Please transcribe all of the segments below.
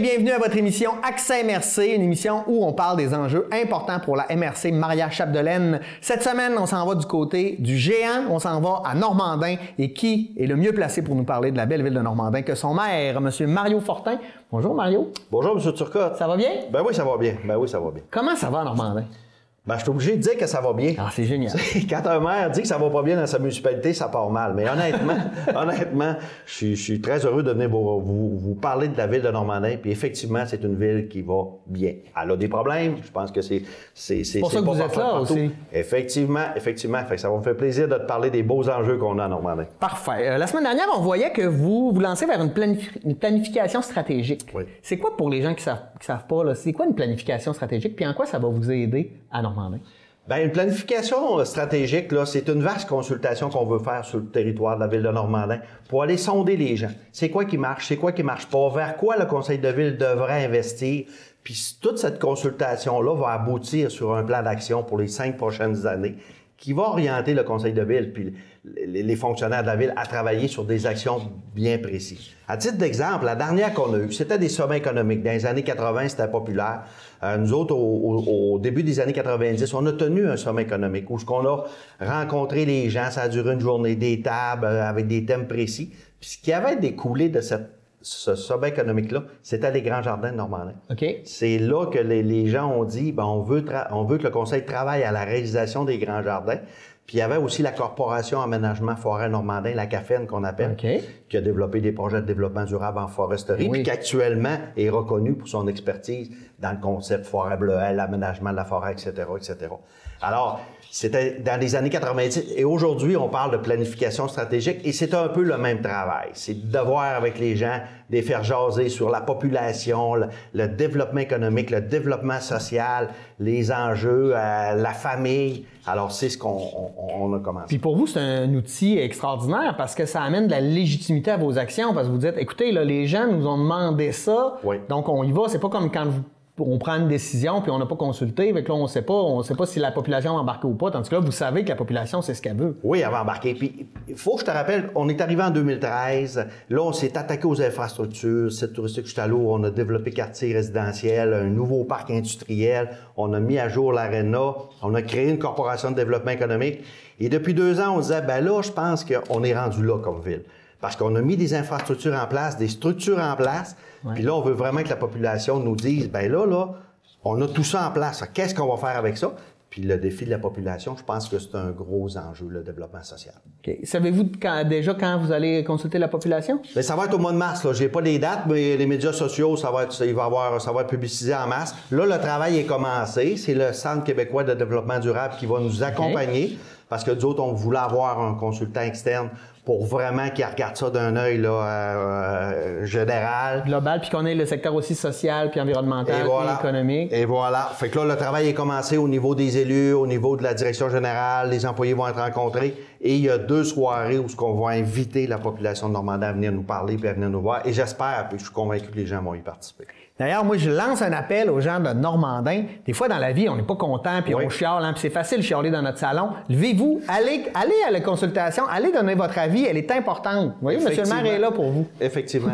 bienvenue à votre émission Accès MRC, une émission où on parle des enjeux importants pour la MRC Maria-Chapdelaine. Cette semaine, on s'en va du côté du géant, on s'en va à Normandin. Et qui est le mieux placé pour nous parler de la belle ville de Normandin que son maire, M. Mario Fortin? Bonjour Mario. Bonjour M. Turcotte. Ça va bien? Ben oui, ça va bien. Ben oui, ça va bien. Comment ça va à Normandin? Ben, je suis obligé de dire que ça va bien. Ah, c'est génial. Quand un maire dit que ça va pas bien dans sa municipalité, ça part mal. Mais honnêtement, je suis très heureux de venir vous parler de la ville de Normandin. Puis effectivement, c'est une ville qui va bien. Elle a des problèmes. Je pense que c'est pour ça que vous êtes là partout. aussi. Effectivement. Fait que ça va me faire plaisir de te parler des beaux enjeux qu'on a à Normandin. Parfait. La semaine dernière, on voyait que vous lancez vers une planification stratégique. Oui. C'est quoi pour les gens qui savent pas, là, c'est quoi une planification stratégique? Puis en quoi ça va vous aider à Normandin? Bien, une planification stratégique, là, c'est une vaste consultation qu'on veut faire sur le territoire de la ville de Normandin pour aller sonder les gens. C'est quoi qui marche, c'est quoi qui marche pas, vers quoi le conseil de ville devrait investir. Puis toute cette consultation-là va aboutir sur un plan d'action pour les 5 prochaines années qui va orienter le conseil de ville puis les fonctionnaires de la ville à travailler sur des actions bien précises. À titre d'exemple, la dernière qu'on a eue, c'était des sommets économiques. Dans les années 80, c'était populaire. Nous autres, au début des années 90, on a tenu un sommet économique où on a rencontré les gens, ça a duré une journée, des tables avec des thèmes précis. Puis ce qui avait découlé de ce sommet économique-là, c'était les Grands Jardins de Normandin. Okay. C'est là que les gens ont dit, ben, on veut que le conseil travaille à la réalisation des Grands Jardins. Puis il y avait aussi la Corporation Aménagement Forêt Normandin, la CAFEN qu'on appelle, qui a développé des projets de développement durable en foresterie, puis qui actuellement est reconnue pour son expertise dans le concept forêt bleuelle, l'aménagement de la forêt, etc., etc. Alors, c'était dans les années 90 et aujourd'hui, on parle de planification stratégique et c'est un peu le même travail. C'est de voir avec les gens, de les faire jaser sur la population, le développement économique, le développement social, les enjeux, la famille. Alors, c'est ce qu'on a commencé. Puis pour vous, c'est un outil extraordinaire parce que ça amène de la légitimité à vos actions parce que vous dites, écoutez, là, les gens nous ont demandé ça, donc on y va. C'est pas comme quand on prend une décision puis on n'a pas consulté, avec là on sait pas si la population va embarquer ou pas, tandis que là vous savez que la population c'est ce qu'elle veut. Oui, elle va embarquer. Puis il faut que je te rappelle, on est arrivé en 2013, là on s'est attaqué aux infrastructures, site touristique Chutalo, on a développé quartier résidentiel, un nouveau parc industriel, on a mis à jour l'aréna, on a créé une corporation de développement économique et depuis 2 ans on disait ben là je pense qu'on est rendu là comme ville. Parce qu'on a mis des infrastructures en place, des structures en place, puis là, on veut vraiment que la population nous dise, ben là, on a tout ça en place. Qu'est-ce qu'on va faire avec ça? Puis le défi de la population, je pense que c'est un gros enjeu, le développement social. OK. Savez-vous déjà quand vous allez consulter la population? Bien, ça va être au mois de mars. Je n'ai pas les dates, mais les médias sociaux, ça va être publicisé en mars. Là, le travail est commencé. C'est le Centre québécois de développement durable qui va nous accompagner. Parce que nous autres, on voulait avoir un consultant externe pour vraiment qu'il regarde ça d'un œil général. Global, puis qu'on ait le secteur aussi social, puis environnemental, et économique. Et voilà. Fait que là, le travail est commencé au niveau des élus, au niveau de la direction générale, les employés vont être rencontrés. Et il y a 2 soirées où on va inviter la population de Normandin à venir nous parler puis à venir nous voir. Et j'espère, puis je suis convaincu que les gens vont y participer. D'ailleurs, moi, je lance un appel aux gens de Normandin. Des fois, dans la vie, on n'est pas content, puis on chiale, puis c'est facile de chialer dans notre salon. Levez-vous, allez à la consultation, allez donner votre avis, elle est importante. Vous voyez, M. le maire est là pour vous. Effectivement.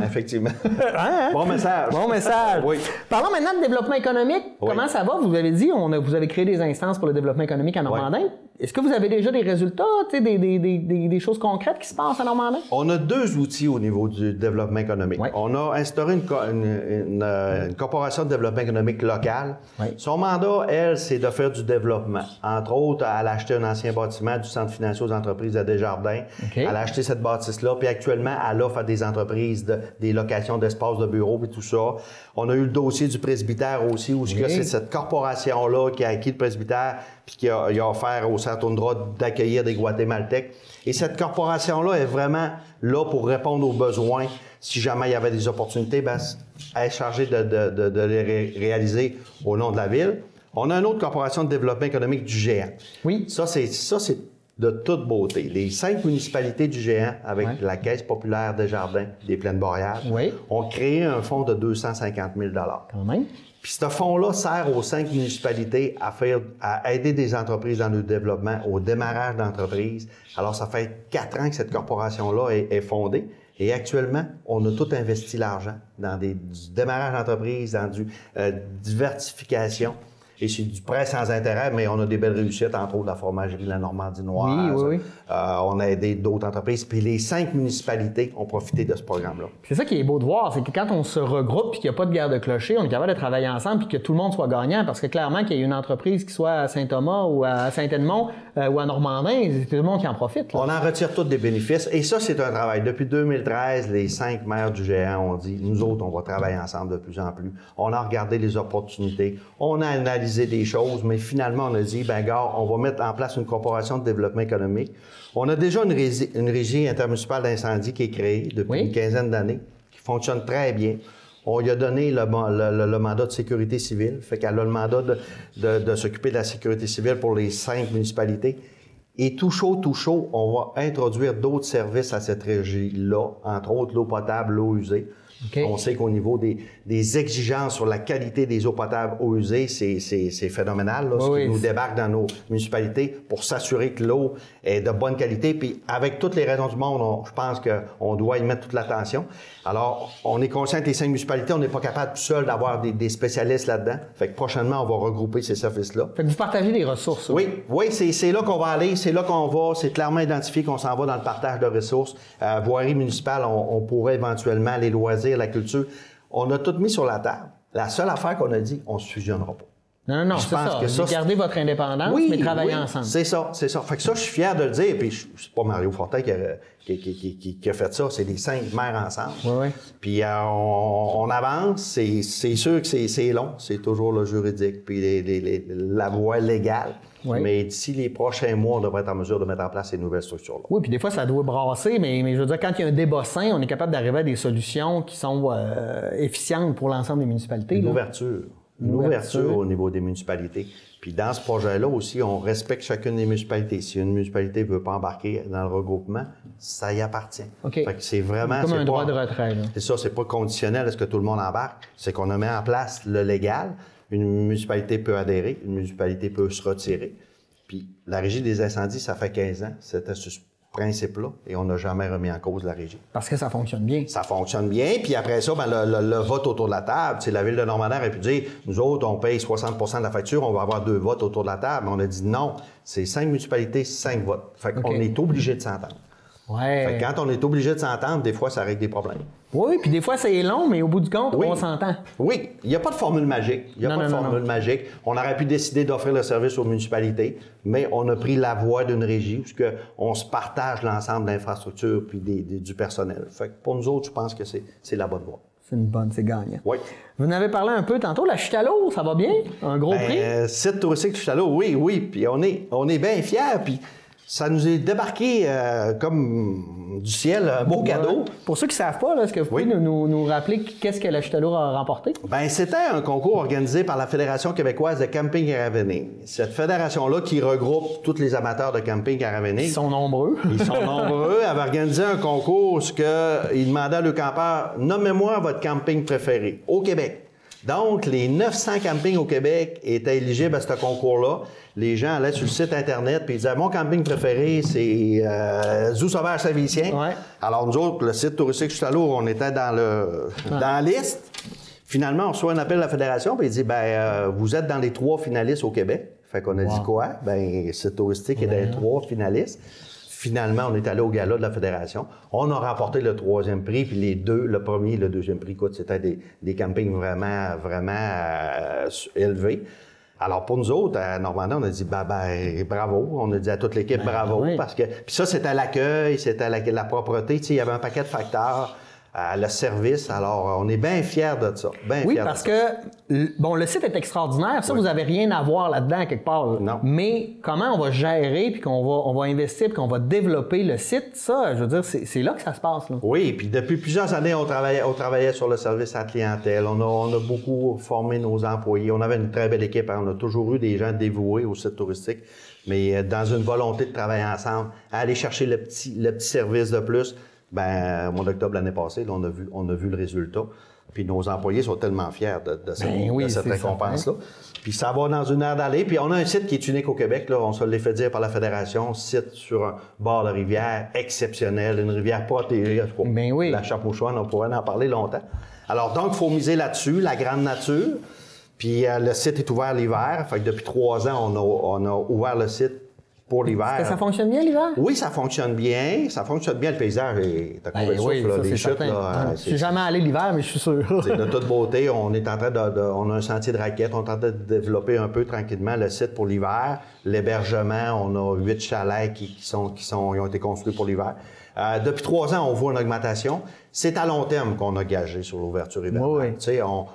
Hein? Bon message. Bon message. Oui. Parlons maintenant de développement économique. Comment ça va? Vous avez dit, vous avez créé des instances pour le développement économique à Normandin. Est-ce que vous avez déjà des résultats, des choses concrètes qui se passent à Normandin? On a 2 outils au niveau du développement économique. On a instauré une corporation de développement économique locale. Son mandat, elle, c'est de faire du développement. Entre autres, elle a acheté un ancien bâtiment du Centre financier aux entreprises de Desjardins. Elle a acheté cette bâtisse-là, puis actuellement, elle offre à des entreprises des locations d'espaces de bureaux et tout ça. On a eu le dossier du presbytère aussi, où c'est cette corporation-là qui a acquis le presbytère puis qui a offert au Centre Toundra d'accueillir des Guatémaltèques. Et cette corporation-là est vraiment là pour répondre aux besoins. Si jamais il y avait des opportunités, ben, elle est chargée de les réaliser au nom de la ville. On a une autre corporation de développement économique du géant. Oui. Ça, c'est de toute beauté. Les 5 municipalités du géant, avec la Caisse populaire Desjardins des Plaines-Boréales, ont créé un fonds de 250 000 $. Quand même. Puis ce fonds-là sert aux 5 municipalités à aider des entreprises dans le développement, au démarrage d'entreprises. Alors, ça fait 4 ans que cette corporation-là est fondée. Et actuellement, on a tout investi l'argent dans du démarrage d'entreprise, dans du diversification. Et c'est du prêt sans intérêt, mais on a des belles réussites, entre autres la fromagerie La Normandie Noire. Oui. On a aidé d'autres entreprises. Puis les 5 municipalités ont profité de ce programme-là. C'est ça qui est beau de voir, c'est que quand on se regroupe et qu'il n'y a pas de guerre de clocher, on est capable de travailler ensemble et que tout le monde soit gagnant. Parce que clairement, qu'il y ait une entreprise qui soit à Saint-Thomas ou à Saint-Edmond ou à Normandin, c'est tout le monde qui en profite. Là. On en retire tous des bénéfices. Et ça, c'est un travail. Depuis 2013, les 5 maires du géant ont dit, nous autres, on va travailler ensemble de plus en plus. On a regardé les opportunités. On a analysé des choses, mais finalement, on a dit, ben gars, on va mettre en place une corporation de développement économique. On a déjà une régie intermunicipale d'incendie qui est créée depuis une quinzaine d'années, qui fonctionne très bien. On lui a donné le mandat de sécurité civile, fait qu'elle a le mandat de s'occuper de la sécurité civile pour les 5 municipalités. Et tout chaud, on va introduire d'autres services à cette régie-là, entre autres l'eau potable, l'eau usée. Okay. On sait qu'au niveau des exigences sur la qualité des eaux potables eau usée, c'est phénoménal, là, ce qui nous débarque dans nos municipalités pour s'assurer que l'eau est de bonne qualité. Puis avec toutes les raisons du monde, je pense qu'on doit y mettre toute l'attention. Alors, on est conscient que les 5 municipalités, on n'est pas capable tout seul d'avoir des spécialistes là-dedans. Fait que prochainement, on va regrouper ces services-là. Fait que vous partagez des ressources. Oui, c'est là qu'on va aller, c'est là qu'on va. C'est clairement identifié qu'on s'en va dans le partage de ressources. Voirie municipale, on pourrait éventuellement les loisirs, la culture. On a tout mis sur la table. La seule affaire qu'on a dit, on ne se fusionnera pas. Non, c'est ça. Gardez votre indépendance, mais travaillez ensemble. C'est ça. Fait que ça, je suis fier de le dire. Puis, c'est pas Mario Fortin qui a fait ça. C'est les 5 maires ensemble. Oui. Puis, on avance. C'est sûr que c'est long. C'est toujours le juridique. Puis, la voie légale. Oui. Mais d'ici les prochains mois, on devrait être en mesure de mettre en place ces nouvelles structures-là. Oui, puis des fois, ça doit brasser, mais je veux dire, quand il y a un débat sain, on est capable d'arriver à des solutions qui sont efficientes pour l'ensemble des municipalités. Une ouverture au niveau des municipalités. Puis dans ce projet-là aussi, on respecte chacune des municipalités. Si une municipalité ne veut pas embarquer dans le regroupement, ça y appartient. Okay. Fait que c'est vraiment... Comme un droit de retrait. Là. C'est ça, c'est pas conditionnel à ce que tout le monde embarque. C'est qu'on a mis en place le légal. Une municipalité peut adhérer, une municipalité peut se retirer. Puis la Régie des incendies, ça fait 15 ans. C'était ce principe-là et on n'a jamais remis en cause la Régie. Parce que ça fonctionne bien. Ça fonctionne bien. Puis après ça, ben, le vote autour de la table, la Ville de Normandin aurait pu dire, nous autres, on paye 60 % de la facture, on va avoir 2 votes autour de la table. Mais on a dit non, c'est 5 municipalités, 5 votes. Fait qu'on est obligé de s'entendre. Ouais. Fait que quand on est obligé de s'entendre, des fois, ça règle des problèmes. Oui, puis des fois, c'est long, mais au bout du compte, on s'entend. Oui, il n'y a pas de formule magique. Il n'y a pas de formule magique. On aurait pu décider d'offrir le service aux municipalités, mais on a pris la voie d'une régie où on se partage l'ensemble de l'infrastructure puis du personnel. Fait que pour nous autres, je pense que c'est la bonne voie. C'est gagnant. Oui. Vous en avez parlé un peu tantôt, la Chute à l'eau, ça va bien? Un gros prix? Site touristique de Chute à l'eau, oui. Puis on est bien fiers, puis ça nous est débarqué comme du ciel, un beau cadeau. Pour ceux qui ne savent pas, est-ce que vous pouvez nous rappeler qu'est-ce que la Chute à l'eau a remporté? Bien, c'était un concours organisé par la Fédération québécoise de camping et randonnée. Cette fédération-là qui regroupe tous les amateurs de camping et randonnée. Ils sont nombreux. Ils sont nombreux. Elle avait organisé un concours où ils demandaient à leurs campeurs « Nommez-moi votre camping préféré au Québec ». Donc, les 900 campings au Québec étaient éligibles à ce concours-là. Les gens allaient sur le site Internet puis ils disaient « Mon camping préféré, c'est Zoo Sauvage Saint-Félicien. Ouais. » Alors, nous autres, le site touristique Chute à l'eau, on était dans la liste. Finalement, on reçoit un appel de la Fédération puis il dit « Vous êtes dans les 3 finalistes au Québec. » Fait qu'on a dit quoi? Bien, site touristique est dans les 3 finalistes. Finalement, on est allé au gala de la Fédération. On a remporté le 3e prix, puis les 2, le premier et le 2e prix, c'était des campings vraiment élevés. Alors, pour nous autres, à Normandin, on a dit, bravo. On a dit à toute l'équipe, bravo. Oui. Parce que, puis ça, c'était l'accueil, c'était la propreté. Tu sais, il y avait un paquet de facteurs. Le service. Alors, on est bien fiers de ça. Oui, parce que, le site est extraordinaire. Ça, vous n'avez rien à voir là-dedans, quelque part. Non. Mais comment on va gérer, puis on va investir, puis qu'on va développer le site, ça, je veux dire, c'est là que ça se passe. Là. Oui, puis depuis plusieurs années, on travaillait sur le service à la clientèle. On a beaucoup formé nos employés. On avait une très belle équipe. On a toujours eu des gens dévoués au site touristique, mais dans une volonté de travailler ensemble, aller chercher le petit service de plus. Au mois d'octobre l'année passée, là, on a vu le résultat. Puis nos employés sont tellement fiers de cette récompense-là. Puis ça va dans une aire d'aller. Puis on a un site qui est unique au Québec, là, on se l'est fait dire par la Fédération, site sur un bord de rivière exceptionnel, une rivière protégée. La Chamouchouane, on pourrait en parler longtemps. Alors donc, il faut miser là-dessus, la grande nature. Puis le site est ouvert l'hiver. Fait que depuis 3 ans, on a ouvert le site pour l'hiver. Est-ce que ça fonctionne bien l'hiver? Oui, ça fonctionne bien. Ça fonctionne bien. Le paysage est à couper de souffle. Là, les chutes, je suis jamais allé l'hiver, mais je suis sûr. C'est de toute beauté. On est en train on a un sentier de raquettes. On est en train de développer un peu tranquillement le site pour l'hiver. L'hébergement, on a 8 chalets qui ont été construits pour l'hiver. Depuis 3 ans, on voit une augmentation. C'est à long terme qu'on a gagé sur l'ouverture hivernale. Oui. Tu sais, on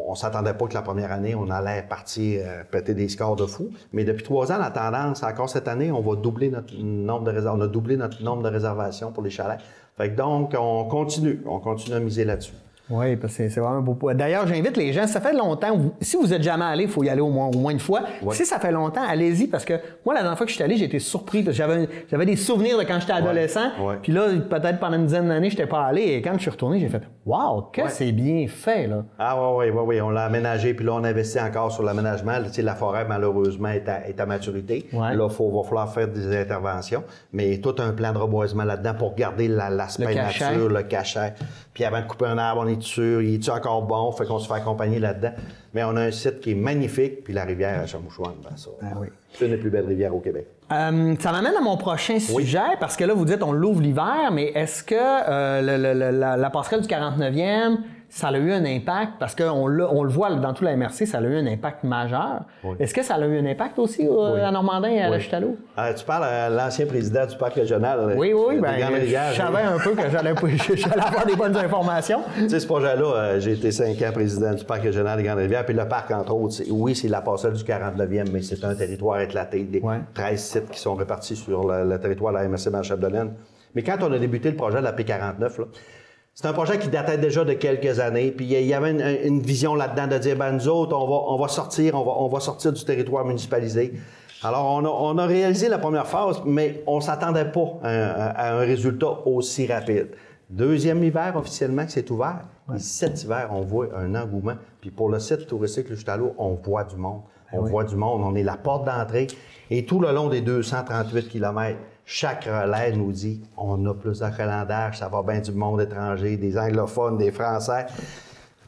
ne s'attendait pas que la première année, on allait partir péter des scores de fou. Mais depuis 3 ans, la tendance, encore cette année, on va doubler notre nombre de réservations. On a doublé notre nombre de réservations pour les chalets. Fait que donc, on continue à miser là-dessus. Oui, parce que c'est vraiment beau. D'ailleurs, j'invite les gens, ça fait longtemps, si vous n'êtes jamais allé, il faut y aller au moins une fois. Oui. Si ça fait longtemps, allez-y, parce que moi, la dernière fois que je suis allé, j'ai été surpris, parce que j'avais des souvenirs de quand j'étais adolescent, puis là, peut-être pendant une dizaine d'années, je n'étais pas allé, et quand je suis retourné, j'ai fait « Wow, que c'est bien fait, là! » Ah oui, on l'a aménagé, puis là, on investit encore sur l'aménagement. Tu sais, la forêt, malheureusement, est à maturité. Ouais. Là, va falloir faire des interventions, mais tout un plan de reboisement là-dedans pour garder l'aspect nature, le cachet. Puis avant de couper un arbre, on est sûr, il est encore bon, fait qu'on se fait accompagner là-dedans. Mais on a un site qui est magnifique, puis la rivière à Chamouchouane, c'est une des plus belles rivières au Québec. Ça m'amène à mon prochain sujet, parce que là, vous dites on l'ouvre l'hiver, mais est-ce que la passerelle du 49e, ça a eu un impact, parce qu'on le voit dans tout la MRC, ça a eu un impact majeur. Oui. Est-ce que ça a eu un impact aussi à Normandin et à la Chute-à-l'eau? Tu parles à l'ancien président du parc régional. Oui, je savais un peu que j'allais avoir des bonnes informations. Tu sais, ce projet-là, j'ai été 5 ans président du parc régional des Grandes-Rivières, puis le parc, entre autres, c'est la passerelle du 49e, mais c'est un territoire éclaté, des 13 sites qui sont répartis sur le territoire de la MRC Chapdelaine. Mais quand on a débuté le projet de la P49, là, c'est un projet qui datait déjà de quelques années, puis il y avait une vision là-dedans de dire, nous autres, on va sortir du territoire municipalisé. Alors, on a réalisé la première phase, mais on ne s'attendait pas à un résultat aussi rapide. Deuxième hiver, officiellement, que c'est ouvert. Et cet hiver, on voit un engouement. Puis pour le site touristique Le Chute-à-l'eau, on voit du monde. On est la porte d'entrée. Et tout le long des 238 km, chaque relais nous dit on a plus d'achalandage, ça va bien du monde étranger, des anglophones, des Français.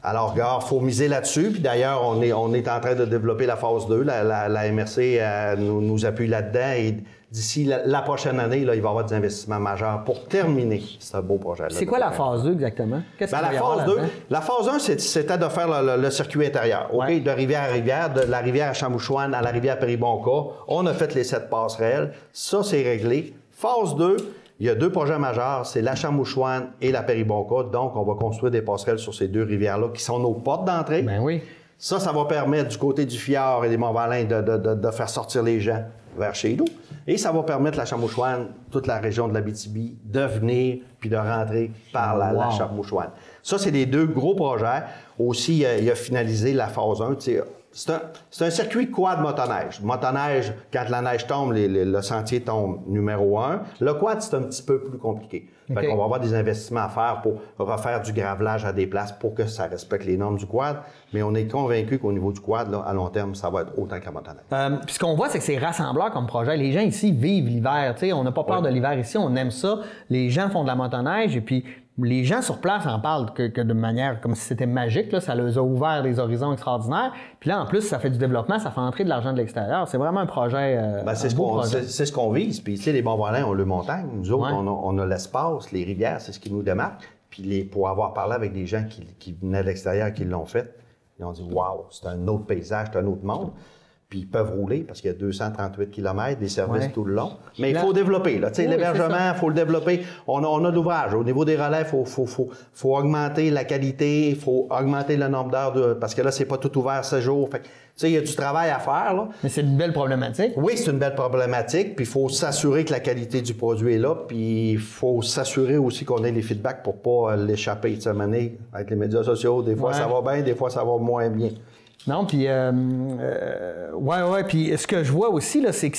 Alors, regarde, il faut miser là-dessus. Puis d'ailleurs, on est en train de développer la phase 2. La MRC nous appuie là-dedans. Et d'ici la prochaine année, là, il va y avoir des investissements majeurs pour terminer ce beau projet-là. C'est quoi la phase 2 exactement? La phase 1, c'était de faire le circuit intérieur. Okay? De rivière à rivière, de la rivière à Chamouchouane à la rivière Péribonka. On a fait les 7 passerelles. Ça, c'est réglé. Phase 2, il y a 2 projets majeurs, c'est la Chamouchouane et la Péribonka. Donc, on va construire des passerelles sur ces 2 rivières-là qui sont nos portes d'entrée. Ben oui. Ça va permettre du côté du Fjord et des Monts-Valin de faire sortir les gens vers chez nous. Et ça va permettre la Chamouchouane, toute la région de l'Abitibi, de venir puis de rentrer par la Chamouchouane. Ça, c'est les 2 gros projets. Aussi, il a finalisé la phase 1. C'est un circuit quad motoneige. Motoneige, quand la neige tombe, le sentier tombe numéro 1. Le quad, c'est un petit peu plus compliqué. Fait qu'on va avoir des investissements à faire pour refaire du gravelage à des places pour que ça respecte les normes du quad. Mais on est convaincu qu'au niveau du quad, là, à long terme, ça va être autant que la motoneige. Puis ce qu'on voit, c'est que c'est rassembleur comme projet. Les gens ici vivent l'hiver. On n'a pas peur de l'hiver ici. On aime ça. Les gens font de la motoneige et puis les gens sur place en parlent que de manière comme si c'était magique. Là, ça leur a ouvert des horizons extraordinaires. Puis là, en plus, ça fait du développement, ça fait entrer de l'argent de l'extérieur. C'est vraiment un projet. C'est ce qu'on vise. Puis, tu sais, les Monts-Valin ont le montagne. Nous autres, on a l'espace, les rivières, c'est ce qui nous démarque. Puis, pour avoir parlé avec des gens qui venaient de l'extérieur, qui l'ont fait, ils ont dit waouh, c'est un autre paysage, c'est un autre monde. Puis ils peuvent rouler parce qu'il y a 238 km, des services tout le long. Mais il faut développer. L'hébergement, il faut le développer. On a de l'ouvrage. Au niveau des relais, il faut augmenter la qualité, il faut augmenter le nombre d'heures. Parce que là, c'est pas tout ouvert 7 jours. Fait, il y a du travail à faire. Là. Mais c'est une belle problématique. Oui, c'est une belle problématique. Puis il faut s'assurer que la qualité du produit est là. Puis il faut s'assurer aussi qu'on ait les feedbacks pour pas l'échapper. Tu sais, avec les médias sociaux, des fois ça va bien, des fois ça va moins bien. Non, puis puis ce que je vois aussi là, c'est que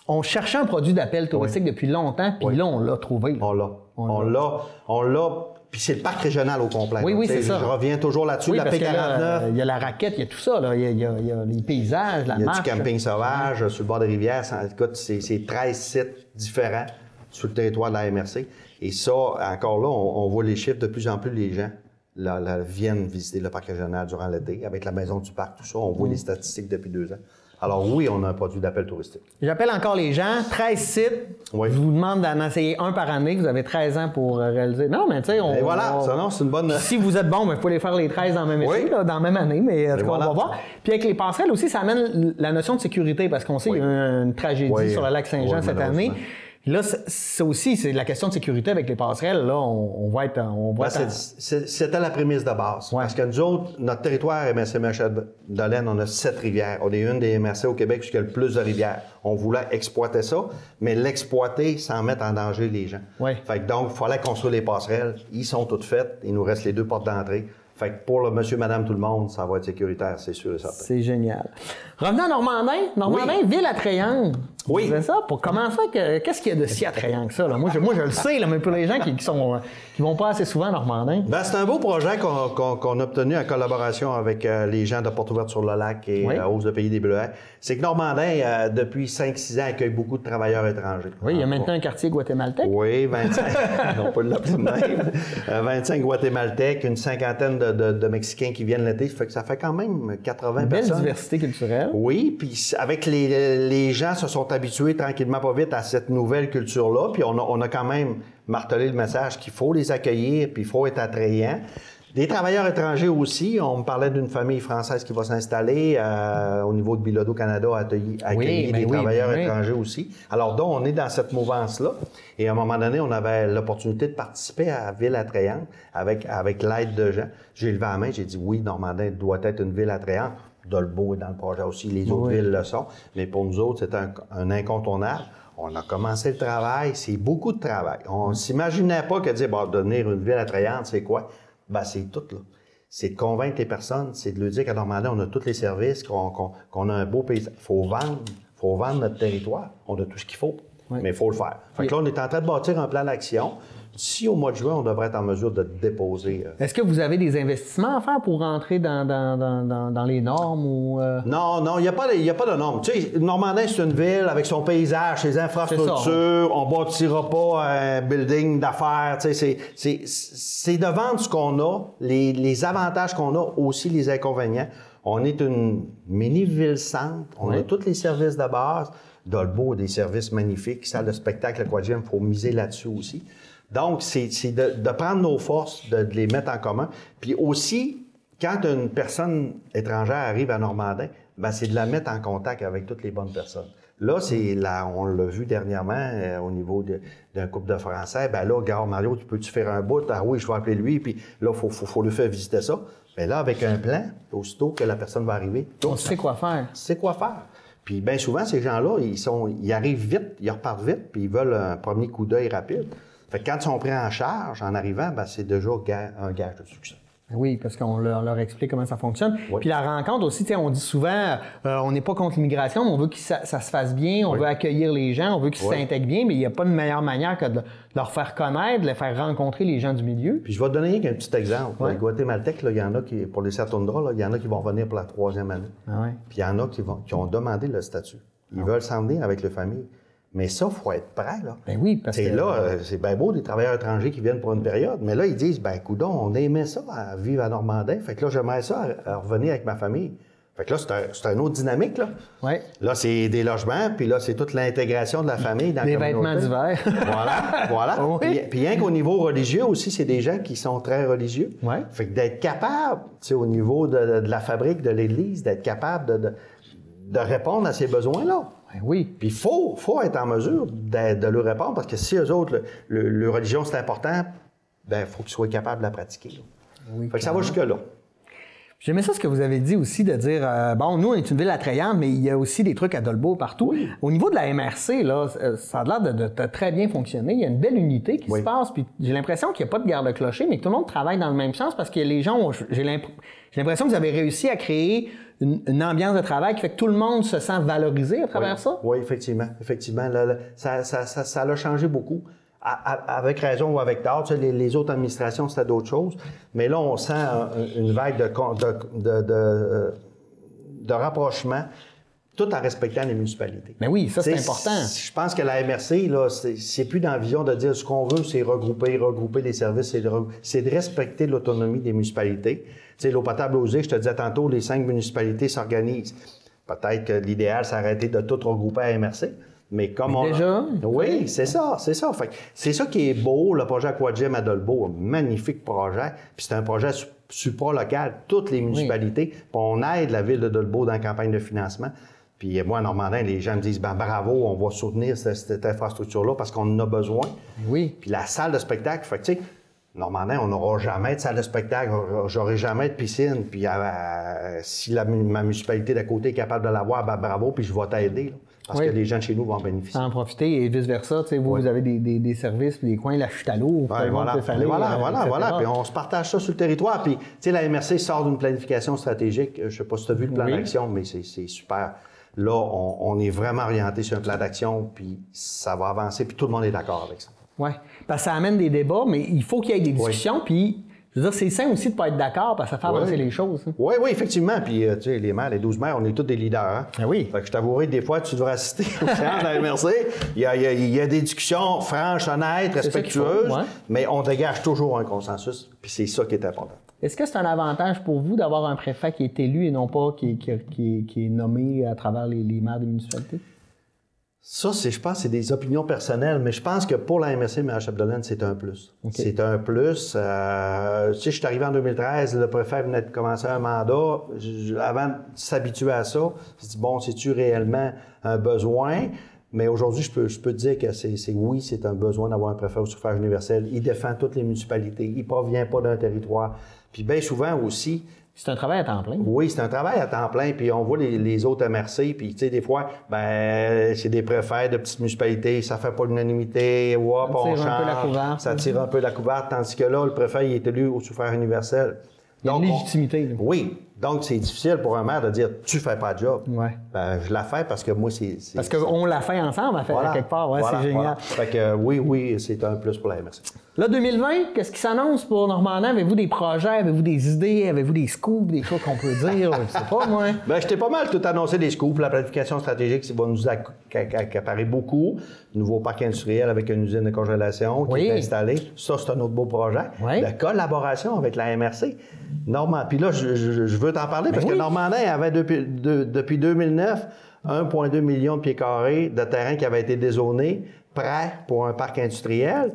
on cherchait un produit d'appel touristique depuis longtemps, puis là on l'a trouvé. Là. On l'a. Puis c'est le parc régional au complet. Oui, c'est ça. Je reviens toujours là-dessus, la P49. Il y a la raquette, il y a tout ça. Là. Il y a les paysages, la marche. Il y a du camping sauvage sur le bord des rivières. Écoute, c'est 13 sites différents sur le territoire de la MRC. Et ça, encore là, on voit les chiffres. De plus en plus, les gens viennent visiter le parc régional durant l'été. Avec la maison du parc, tout ça, on voit les statistiques depuis 2 ans. Alors oui, on a un produit d'appel touristique. J'appelle encore les gens, 13 sites. Oui. Je vous demande d'en essayer un par année. Vous avez 13 ans pour réaliser. Non, mais tu sais, Et voilà, ça, non, c'est une bonne... Si vous êtes bon, vous pouvez les faire les 13 dans le même été, là, dans la même année, mais en tout cas, on va voir. Puis avec les passerelles aussi, ça amène la notion de sécurité, parce qu'on sait qu'il y a eu une tragédie sur le lac Saint-Jean cette année. Là, ça aussi, c'est la question de sécurité avec les passerelles. Là, on va être... C'était la prémisse de base. Parce que nous autres, notre territoire MRC Machette-Dolène, on a 7 rivières. On est une des MRC au Québec qui a le plus de rivières. On voulait exploiter ça, mais l'exploiter sans mettre en danger les gens. Fait que donc, il fallait construire les passerelles. Ils sont toutes faites. Il nous reste les 2 portes d'entrée. Fait que pour le monsieur, madame, tout le monde, ça va être sécuritaire, c'est sûr et certain. C'est génial. Revenons à Normandin. Normandin, ville attrayante. Oui. C'est ça. Pour commencer, qu'est-ce qu'il y a de si attrayant que ça? Là? Moi, je le sais, là, mais pour les gens qui vont pas assez souvent à Normandin. Ben, c'est un beau projet qu'on a obtenu en collaboration avec les gens de Porte Ouverte sur le Lac et Hausse de Pays des Bleuets. C'est que Normandin, depuis 5-6 ans, accueille beaucoup de travailleurs étrangers. Oui, il y a maintenant un quartier guatémaltèque. Oui, 25. On peut l'appeler de même. 25 Guatémaltèques, une cinquantaine de Mexicains qui viennent l'été. Ça fait quand même 80 personnes. Belle diversité culturelle. Oui, puis avec les gens se sont habitués tranquillement pas vite à cette nouvelle culture-là. Puis on a quand même martelé le message qu'il faut les accueillir, puis il faut être attrayant. Des travailleurs étrangers aussi. On me parlait d'une famille française qui va s'installer au niveau de Bilodeau Canada à accueillir des travailleurs étrangers aussi. Alors donc, on est dans cette mouvance-là. Et à un moment donné, on avait l'opportunité de participer à Ville attrayante avec l'aide de gens. J'ai levé la main, j'ai dit oui, Normandin doit être une ville attrayante. Dolbeau est dans le projet aussi, les autres villes le sont. Mais pour nous autres, c'est un incontournable. On a commencé le travail, c'est beaucoup de travail. On ne s'imaginait pas que dire, devenir une ville attrayante, c'est quoi? Ben, c'est tout, là. C'est de convaincre les personnes, c'est de leur dire qu'à Normandin, on a tous les services, qu'on a un beau paysage. Il faut vendre notre territoire. On a tout ce qu'il faut, mais il faut le faire. Fait que là, on est en train de bâtir un plan d'action. D'ici au mois de juin, on devrait être en mesure de déposer. Est-ce que vous avez des investissements à faire pour rentrer dans les normes ou Non, il n'y a pas de normes. Tu sais, Normandin, c'est une ville avec son paysage, ses infrastructures. On ne bâtira pas un building d'affaires. Tu sais, c'est de vendre ce qu'on a, les avantages qu'on a, aussi les inconvénients. On est une mini-ville-centre. On a tous les services de base. Dolbeau a des services magnifiques. Salle de spectacle, aquagym, il faut miser là-dessus aussi. Donc, c'est de prendre nos forces, de les mettre en commun. Puis aussi, quand une personne étrangère arrive à Normandin, ben c'est de la mettre en contact avec toutes les bonnes personnes. Là, on l'a vu dernièrement au niveau d'un couple de Français. Ben là, regarde, Mario, peux-tu faire un bout? Ah oui, je vais appeler lui. Puis là, faut lui faire visiter ça. Mais là, avec un plan, aussitôt que la personne va arriver, on sait quoi faire. C'est quoi faire. Puis bien souvent, ces gens-là, ils arrivent vite, ils repartent vite, puis ils veulent un premier coup d'œil rapide. Fait que quand ils sont pris en charge en arrivant, ben c'est déjà un gage de succès. Oui, parce qu'on leur explique comment ça fonctionne. Puis la rencontre aussi, on dit souvent, on n'est pas contre l'immigration, mais on veut que ça se fasse bien, on veut accueillir les gens, on veut qu'ils s'intègrent bien, mais il n'y a pas de meilleure manière que de leur faire connaître, de les faire rencontrer les gens du milieu. Puis je vais te donner un petit exemple. Les Guatémaltèques, il y en a qui, pour les Sertundra, il y en a qui vont revenir pour la 3e année. Puis il y en a qui ont demandé le statut. Ils veulent s'en venir avec leur famille. Mais ça, il faut être prêt, là. Ben oui, parce que... là, c'est bien beau, des travailleurs étrangers qui viennent pour une période, mais là, ils disent, ben coudonc, on aimait ça, à vivre à Normandin. Fait que là, j'aimerais ça à revenir avec ma famille. Fait que là, c'est une autre dynamique, là. Oui. Là, c'est des logements, puis là, c'est toute l'intégration de la famille dans la communauté. Des vêtements d'hiver. Voilà. Oui. Puis rien qu'au niveau religieux aussi, c'est des gens qui sont très religieux. Oui. Fait que d'être capable, tu sais, au niveau de la fabrique, de l'Église, d'être capable de répondre à ces besoins-là. Ben oui. Puis il faut être en mesure de leur répondre, parce que si eux autres, leur religion, c'est important, ben il faut qu'ils soient capables de la pratiquer. Là. Oui, fait que ça va jusque-là. J'aimais ça ce que vous avez dit aussi, de dire, bon, nous, on est une ville attrayante, mais il y a aussi des trucs à Dolbeau partout. Oui. Au niveau de la MRC, là, ça a l'air de très bien fonctionner. Il y a une belle unité qui se passe, puis j'ai l'impression qu'il n'y a pas de garde-clocher, mais que tout le monde travaille dans le même sens, parce que les gens, j'ai l'impression que vous avez réussi à créer une ambiance de travail qui fait que tout le monde se sent valorisé à travers ça. Oui, effectivement. Là, ça a changé beaucoup. avec raison ou avec tort, tu sais, les autres administrations, c'était d'autres choses. Mais là, on sent une vague de rapprochement, tout en respectant les municipalités. Mais oui, ça, c'est important. Je pense que la MRC, là, c'est plus dans la vision de dire ce qu'on veut, c'est regrouper les services, c'est de respecter l'autonomie des municipalités. Tu sais, l'eau potable Lausique, je te disais tantôt, les 5 municipalités s'organisent. Peut-être que l'idéal, c'est d'arrêter de tout regrouper à MRC. Mais comme on... Déjà? Oui, c'est ça. Fait que c'est ça qui est beau, le projet Aquagym à Dolbeau, un magnifique projet. Puis c'est un projet supra-local, toutes les municipalités. Puis on aide la ville de Dolbeau dans la campagne de financement. Puis moi, en Normandin, les gens me disent, ben bravo, on va soutenir cette infrastructure-là parce qu'on en a besoin. Oui. Puis la salle de spectacle, fait que tu sais, Normandin, on n'aura jamais de salle de spectacle, j'aurai jamais de piscine. Puis si ma municipalité d'à côté est capable de l'avoir, ben bravo, puis je vais t'aider. Là. Parce que les gens de chez nous vont en bénéficier. En profiter et vice-versa. Vous avez des services, puis des coins, la chute à l'eau. Voilà. Puis on se partage ça sur le territoire. Puis, tu sais, la MRC sort d'une planification stratégique. Je ne sais pas si tu as vu le plan d'action, mais c'est super. Là, on est vraiment orienté sur un plan d'action, puis ça va avancer, puis tout le monde est d'accord avec ça. Oui. Parce que ça amène des débats, mais il faut qu'il y ait des discussions, puis... Je veux dire, c'est sain aussi de ne pas être d'accord parce que ça fait avancer les choses. Hein. Oui, effectivement. Puis, tu sais, les maires, les 12 maires, on est tous des leaders. Hein? Ah oui. Fait que je t'avouerai que des fois, tu devrais assister aux séances de la MRC. Il y a des discussions franches, honnêtes, respectueuses, mais on dégage toujours un consensus. Puis c'est ça qui est important. Est-ce que c'est un avantage pour vous d'avoir un préfet qui est élu et non pas qui est nommé à travers les maires des municipalités? Ça, je pense c'est des opinions personnelles, mais je pense que pour la MRC, Maire Chapdelaine, c'est un plus. Okay. C'est un plus. Tu sais, je suis arrivé en 2013, le préfet venait de commencer un mandat. Avant de s'habituer à ça, je me suis dit, bon, c'est-tu réellement un besoin? Mais aujourd'hui, je peux te dire que c'est un besoin d'avoir un préfet au suffrage universel. Il défend toutes les municipalités. Il ne provient pas d'un territoire. Puis bien souvent aussi... C'est un travail à temps plein. Oui, c'est un travail à temps plein. Puis on voit les autres MRC, puis tu sais, des fois, c'est des préfets de petites municipalités, ça fait pas l'unanimité, ça tire un peu la couverte, tandis que là, le préfet, il est élu au suffrage universel. Il y a une légitimité. Oui. Donc, c'est difficile pour un maire de dire « tu fais pas de job ». Ouais. Je la fais parce que moi, c'est... Parce qu'on l'a fait ensemble, quelque part. Ouais, c'est génial. Voilà. Fait que oui, c'est un plus pour la MRC. Là, 2020, qu'est-ce qui s'annonce pour Normandin? Avez-vous des projets? Avez-vous des idées? Avez-vous des scoops? Des choses qu'on peut dire? Je sais pas, moi. Je t'ai pas mal tout annoncé des scoops. La planification stratégique, ça va nous accaparer beaucoup. Nouveau parc industriel avec une usine de congélation qui est installée. Ça, c'est un autre beau projet. Oui. De collaboration avec la MRC. Puis là, je veux t'en parler parce que Normandin avait depuis 2009 1,2 million de pieds carrés de terrain qui avait été dézoné, prêt pour un parc industriel.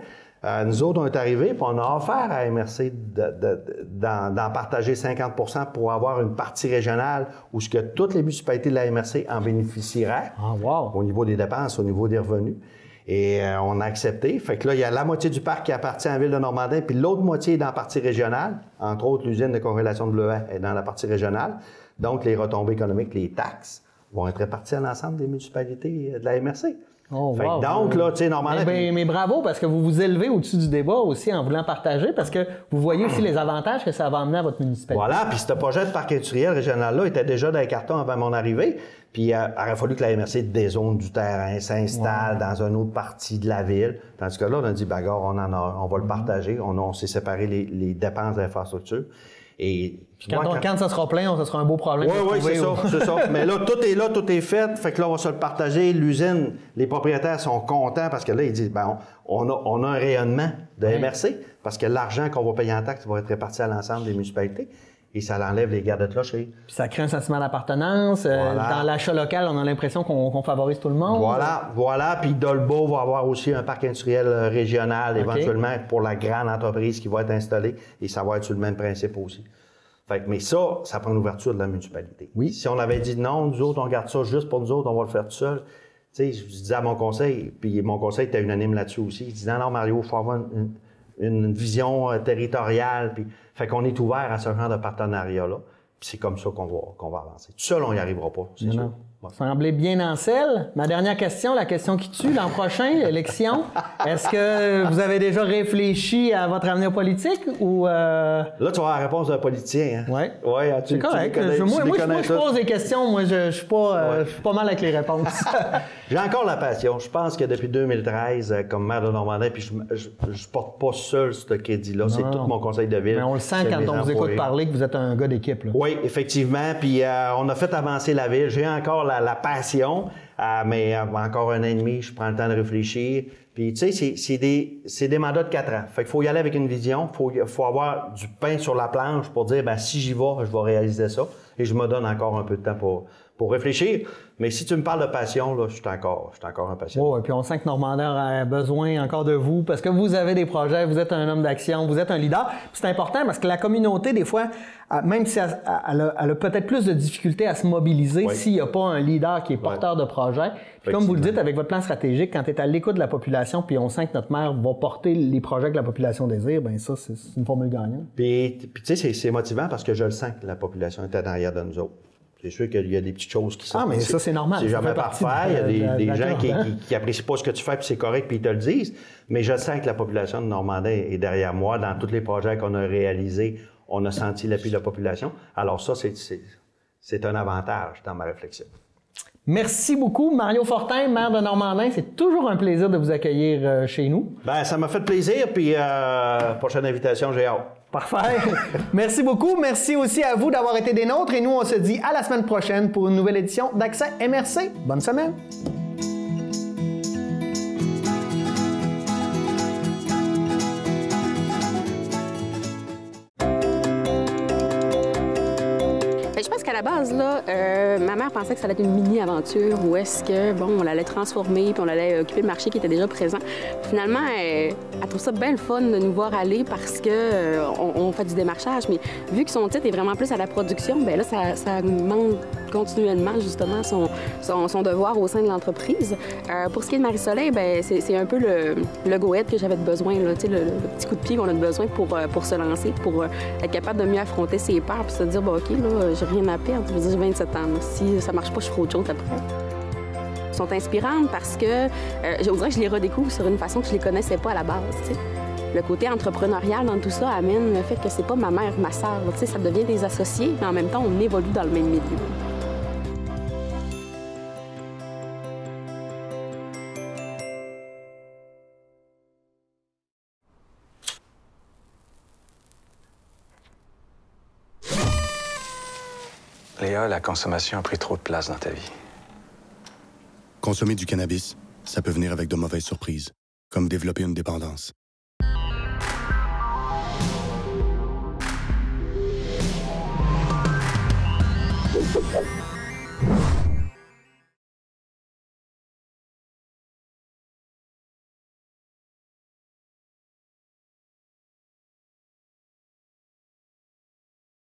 Nous autres, on est arrivés et on a offert à MRC d'en partager 50 % pour avoir une partie régionale où ce que toutes les municipalités de la MRC en bénéficieraient au niveau des dépenses, au niveau des revenus. Et on a accepté. Fait que là, il y a la moitié du parc qui appartient à la ville de Normandin, puis l'autre moitié est dans la partie régionale. Entre autres, l'usine de congélation de Bleuet est dans la partie régionale. Donc, les retombées économiques, les taxes, vont être réparties à l'ensemble des municipalités de la MRC. Donc, là, tu sais, Normandin... Mais bravo, parce que vous vous élevez au-dessus du débat aussi en voulant partager, parce que vous voyez aussi les avantages que ça va amener à votre municipalité. Voilà, puis ce projet de parc industriel régional-là était déjà dans les cartons avant mon arrivée. Puis il aurait fallu que la MRC dézone du terrain, s'installe dans une autre partie de la ville. Tandis que là, on a dit, on va le partager. On s'est séparé les dépenses d'infrastructure. Et quand ça sera plein, ça sera un beau problème. Oui, c'est ça. Mais là, tout est fait. Fait que là, on va se le partager. L'usine, les propriétaires sont contents parce que là, ils disent, on a un rayonnement de MRC parce que l'argent qu'on va payer en taxes va être réparti à l'ensemble des municipalités. Et ça l'enlève les gardes de clocher. Puis ça crée un sentiment d'appartenance. Dans l'achat local, on a l'impression qu'on favorise tout le monde. Voilà. Puis Dolbeau va avoir aussi un parc industriel régional, éventuellement, pour la grande entreprise qui va être installée. Et ça va être sur le même principe aussi. Mais ça prend une ouverture de la municipalité. Oui. Si on avait dit non, nous autres, on garde ça juste pour nous autres, on va le faire tout seul. Tu sais, je disais à mon conseil, puis mon conseil était unanime là-dessus aussi. Il disait non, Mario, il faut avoir une vision territoriale. Puis, fait qu'on est ouvert à ce genre de partenariat-là. Puis c'est comme ça qu'on va avancer. Tout seul, on n'y arrivera pas, c'est sûr. Semblez bien en selle. Ma dernière question, la question qui tue l'an prochain, l'élection. Est-ce que vous avez déjà réfléchi à votre avenir politique ou... Là, tu vas avoir la réponse d'un politicien. Hein? Oui. Ouais, c'est correct. Moi, je pose des questions. Moi, je suis pas mal avec les réponses. J'ai encore la passion. Je pense que depuis 2013, comme maire de Normandin, puis je porte pas seul ce crédit-là. C'est tout mon conseil de ville. Mais on le sent quand on vous écoute parler que vous êtes un gars d'équipe. Oui, effectivement. Puis on a fait avancer la ville. J'ai encore la passion, mais encore 1 an et demi, je prends le temps de réfléchir. Puis, tu sais, c'est des mandats de 4 ans. Fait qu'il faut y aller avec une vision. Faut avoir du pain sur la planche pour dire, ben si j'y vais, je vais réaliser ça. Et je me donne encore un peu de temps pour réfléchir. Mais si tu me parles de passion, là, je suis encore impatient. Oui, puis on sent que Normandin a besoin encore de vous parce que vous avez des projets, vous êtes un homme d'action, vous êtes un leader. C'est important parce que la communauté, des fois, même si elle a peut-être plus de difficultés à se mobiliser s'il n'y a pas un leader qui est porteur de projet. Puis comme vous le dites, avec votre plan stratégique, quand tu es à l'écoute de la population, puis on sent que notre maire va porter les projets que la population désire, bien ça, c'est une formule gagnante. Puis tu sais, c'est motivant parce que je le sens que la population est en arrière de nous autres. C'est sûr qu'il y a des petites choses qui sont... Ah, mais ça, c'est normal. C'est jamais parfait. Il y a des gens qui apprécient pas ce que tu fais, puis c'est correct, puis ils te le disent. Mais je sens que la population de Normandin est derrière moi. Dans tous les projets qu'on a réalisés, on a senti l'appui de la population. Alors ça, c'est un avantage dans ma réflexion. Merci beaucoup, Mario Fortin, maire de Normandin. C'est toujours un plaisir de vous accueillir chez nous. Bien, ça m'a fait plaisir, puis prochaine invitation, j'ai hâte. Parfait. Merci beaucoup. Merci aussi à vous d'avoir été des nôtres. Et nous, on se dit à la semaine prochaine pour une nouvelle édition d'Accès MRC. Bonne semaine. Je pense qu'à la base, là, ma mère pensait que ça allait être une mini-aventure où est-ce que, bon, on allait transformer puis on allait occuper le marché qui était déjà présent. Finalement, elle trouve ça bien le fun de nous voir aller parce que on fait du démarchage. Mais vu que son titre est vraiment plus à la production, bien là, ça augmente continuellement, justement, son devoir au sein de l'entreprise. Pour ce qui est de Marie-Soleil, bien, c'est un peu le go-ahead que j'avais besoin, là, tu sais, le petit coup de pied qu'on a besoin pour se lancer, pour être capable de mieux affronter ses peurs puis se dire, bon, OK, là, j'ai rien à perdre. Je veux dire, j'ai 27 ans. Là. Si ça marche pas, je ferai autre chose après. Elles sont inspirantes parce que je dirais que je les redécouvre sur une façon que je les connaissais pas à la base. T'sais. Le côté entrepreneurial dans tout ça amène le fait que c'est pas ma mère, ma sœur. Ça devient des associés, mais en même temps, on évolue dans le même milieu. Léa, la consommation a pris trop de place dans ta vie. Consommer du cannabis, ça peut venir avec de mauvaises surprises, comme développer une dépendance.